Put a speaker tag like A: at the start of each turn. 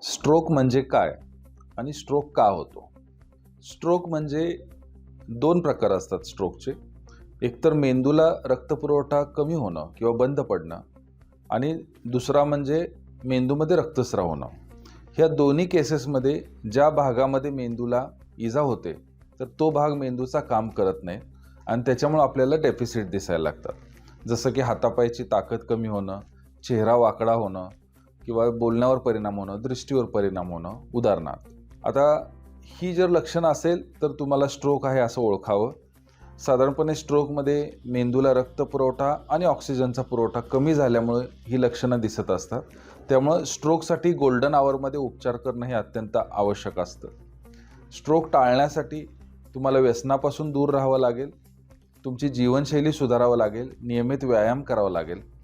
A: Stroke म्हणजे काय आणि स्ट्रोक का होतो? स्ट्रोक म्हणजे दोन प्रकार असतात स्ट्रोकचे. एकतर मेंदूला रक्तपुरवठा कमी होणं किंवा बंद पडणं आणि दुसरा म्हणजे मेंदूमध्ये रक्तस्राव होणं. ह्या दोन्ही केसेसमध्ये ज्या भागामध्ये मेंदूला इजा होते तर तो भाग मेंदूचा काम करत नाही आणि त्याच्यामुळे आपल्याला डेफिसिट दिसायला लागतात. जसं की हातापायची ताकद कमी होणं, चेहरा वाकडा होणं किंवा बोलण्यावर परिणाम होणं, दृष्टीवर परिणाम होणं उदाहरणार्थ. आता ही जर लक्षणं असेल तर तुम्हाला स्ट्रोक आहे असं ओळखावं. साधारणपणे स्ट्रोकमध्ये मेंदूला रक्तपुरवठा आणि ऑक्सिजनचा पुरवठा कमी झाल्यामुळे ही लक्षणं दिसत असतात. त्यामुळं स्ट्रोकसाठी गोल्डन आवरमध्ये उपचार करणं हे अत्यंत आवश्यक असतं. स्ट्रोक टाळण्यासाठी तुम्हाला व्यसनापासून दूर राहावं लागेल, तुमची जीवनशैली सुधारावं लागेल, नियमित व्यायाम करावा लागेल